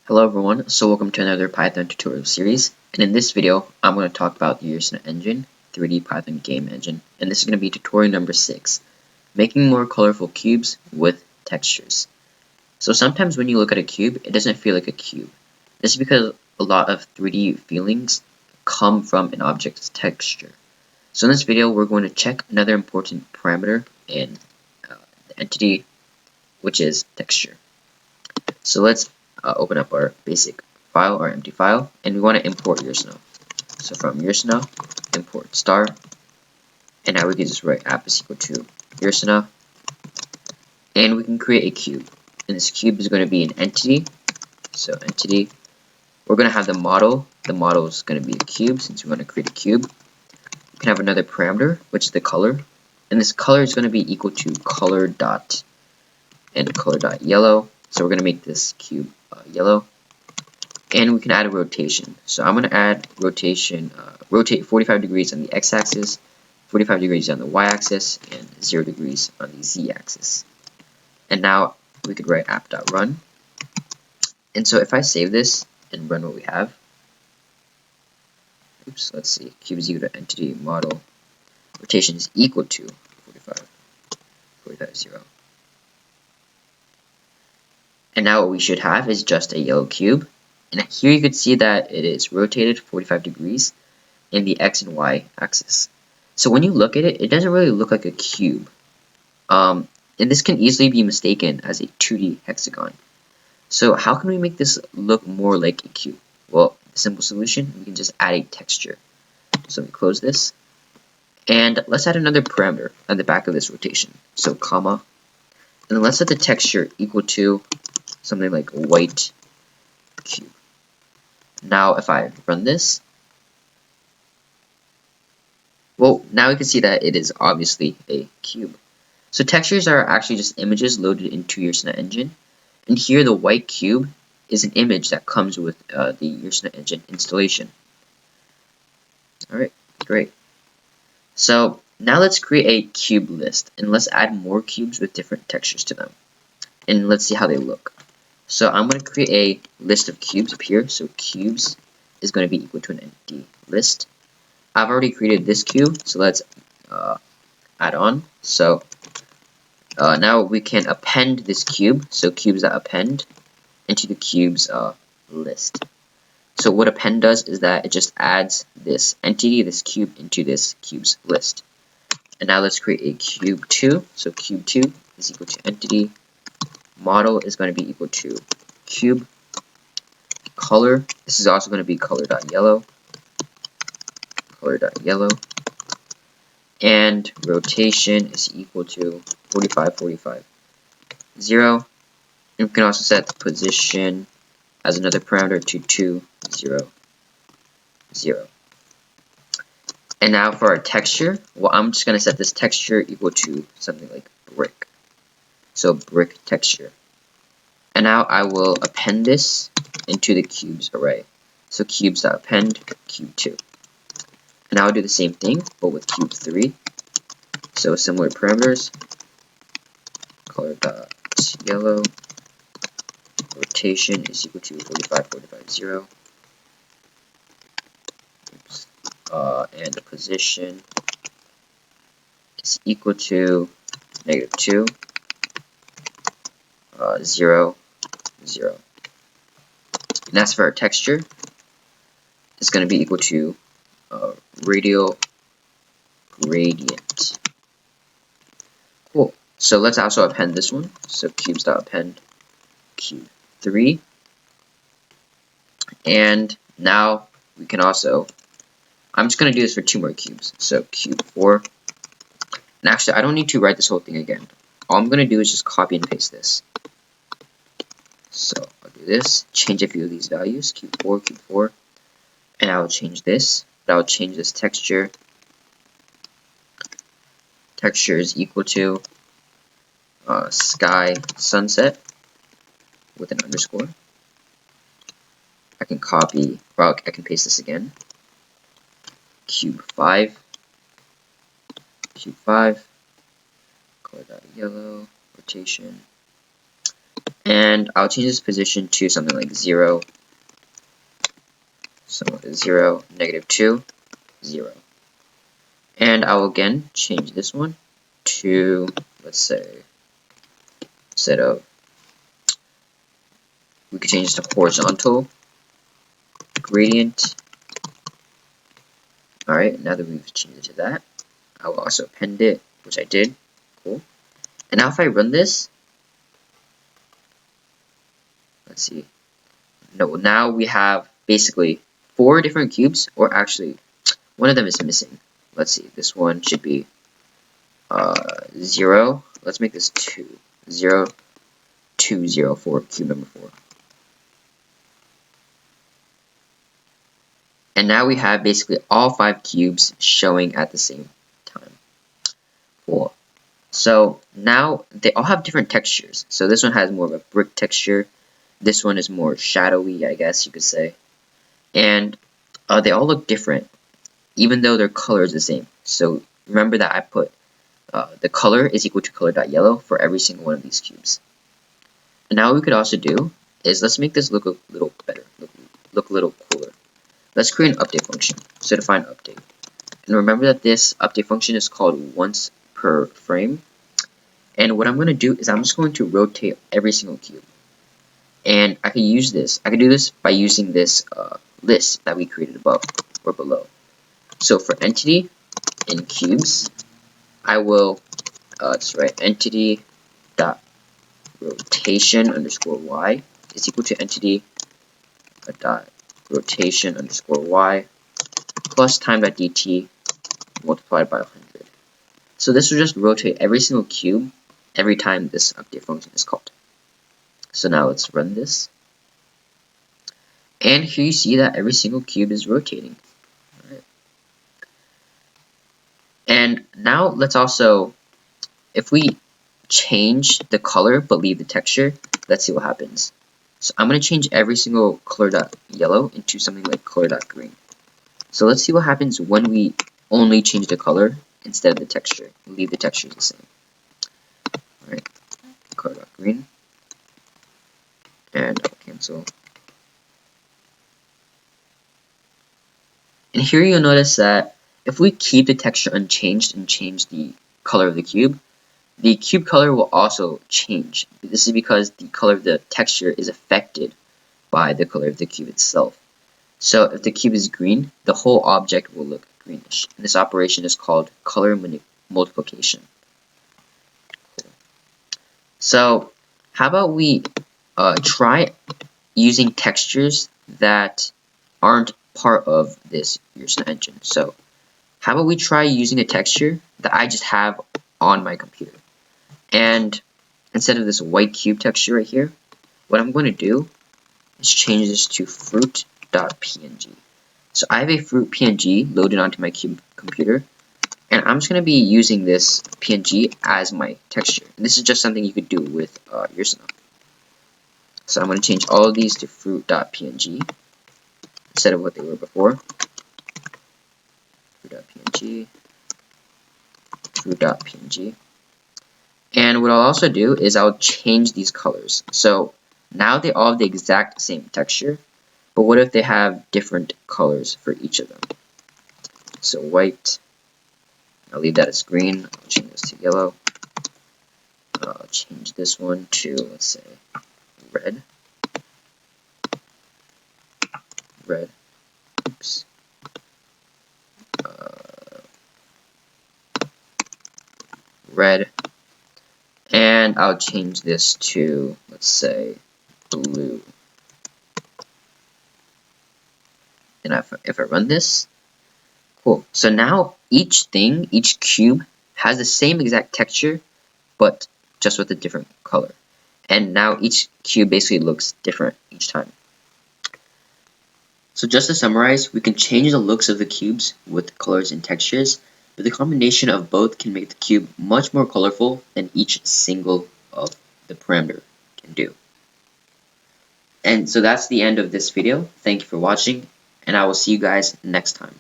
Hello everyone, so welcome to another Python tutorial series, and in this video I'm going to talk about the Ursina engine, 3D Python game engine, and this is going to be tutorial number 6, making more colorful cubes with textures. So sometimes when you look at a cube, it doesn't feel like a cube. This is because a lot of 3D feelings come from an object's texture. So in this video we're going to check another important parameter in the entity, which is texture. So let's open up our basic file, our empty file, and we want to import Ursina. So from Ursina, import star, and now we can just write app is equal to Ursina, and we can create a cube. And this cube is going to be an entity. So entity, we're going to have the model. The model is going to be a cube since we want to create a cube. We can have another parameter, which is the color, and this color is going to be equal to color dot and color dot yellow. So we're going to make this cube yellow, and we can add a rotation. So I'm going to add rotation, rotate 45 degrees on the x-axis, 45 degrees on the y-axis, and 0 degrees on the z-axis. And now we could write app.run. And so if I save this and run what we have, oops, let's see, cube is equal to entity model, rotation is equal to 45, 0. And now what we should have is just a yellow cube. And here you could see that it is rotated 45 degrees in the x and y axis. So when you look at it, it doesn't really look like a cube. And this can easily be mistaken as a 2D hexagon. So how can we make this look more like a cube? Well, the simple solution, we can just add a texture. So we close this. And let's add another parameter at the back of this rotation. So comma. And then let's set the texture equal to something like a white cube. Now if I run this, well, now we can see that it is obviously a cube. So textures are actually just images loaded into your Ursina engine. And here the white cube is an image that comes with the Ursina engine installation. Alright, great. So now let's create a cube list, and let's add more cubes with different textures to them. And let's see how they look. So I'm going to create a list of cubes up here. So cubes is going to be equal to an empty list. I've already created this cube, so let's add on. So now we can append this cube. So cubes that append into the cubes list. So what append does is that it just adds this entity, this cube, into this cube's list. And now let's create a cube 2. So cube 2 is equal to entity. Model is going to be equal to cube. Color, this is also going to be color.yellow. Color.yellow. And rotation is equal to 45, 45, 0. And we can also set the position as another parameter to 2, 0, 0. And now for our texture, well, I'm just going to set this texture equal to something like brick. So brick texture. And now I will append this into the cubes array. So cubes.append cube 2. And now I'll do the same thing, but with cube 3. So similar parameters. Color.yellow. Rotation is equal to 45, 45, 0. Oops. And the position is equal to -2. 0, 0. And as for our texture, it's going to be equal to radial gradient. Cool. So let's also append this one. So cubes.append cube 3. And now we can also, I'm just going to do this for 2 more cubes. So cube 4. And actually, I don't need to write this whole thing again. All I'm going to do is just copy and paste this. So I'll do this, change a few of these values, cube 4, and I'll change this, but I'll change this texture. Texture is equal to sky sunset with an underscore. I can copy, well, I can paste this again. Cube 5, color.yellow, rotation, And I'll change this position to something like 0, so 0, -2, 0. And I will again change this one to, let's say, instead of, we could change this to horizontal gradient. Alright, now that we've changed it to that, I will also append it, which I did. Cool. And now if I run this, let's see. No, now we have basically 4 different cubes, or actually, one of them is missing. Let's see, this one should be 0. Let's make this 2. 0, 2, 0, 4, cube number 4. And now we have basically all 5 cubes showing at the same time. Cool. So now they all have different textures. So this one has more of a brick texture. This one is more shadowy, I guess you could say. And they all look different, even though their color is the same. So remember that I put the color is equal to color.yellow for every single one of these cubes. And now what we could also do is let's make this look a little better, look a little cooler. Let's create an update function. So define update. And remember that this update function is called once per frame. And what I'm going to do is I'm just going to rotate every single cube. And I can use this. I can do this by using this list that we created above or below. So for entity in cubes, I will just write entity dot rotation underscore y is equal to entity dot rotation underscore y plus time.dt multiplied by 100. So this will just rotate every single cube every time this update function is called. So now let's run this. And here you see that every single cube is rotating. All right. And now let's also, if we change the color but leave the texture, let's see what happens. So I'm going to change every single color.yellow into something like color.green. So let's see what happens when we only change the color instead of the texture. Leave the texture the same. Alright, color.green. And I'll cancel. And here you'll notice that if we keep the texture unchanged and change the color of the cube color will also change. This is because the color of the texture is affected by the color of the cube itself. So if the cube is green, the whole object will look greenish. And this operation is called color multiplication. Cool. So how about we try using textures that aren't part of this Ursina engine. So how about we try using a texture that I just have on my computer. And instead of this white cube texture right here, what I'm going to do is change this to fruit.png. So I have a fruit PNG loaded onto my computer, and I'm just going to be using this PNG as my texture. And this is just something you could do with Ursina. So I'm going to change all of these to fruit.png instead of what they were before. Fruit.png, fruit.png. And what I'll also do is I'll change these colors. So now they all have the exact same texture, but what if they have different colors for each of them? So white, I'll leave that as green. I'll change this to yellow. I'll change this one to, let's say, red. Red. Oops. Red. And I'll change this to, let's say, blue. And if I run this, cool. So now each cube has the same exact texture, but just with a different color. And now each cube basically looks different each time. So just to summarize, we can change the looks of the cubes with colors and textures, but the combination of both can make the cube much more colorful than each single of the parameter can do. And so that's the end of this video. Thank you for watching, and I will see you guys next time.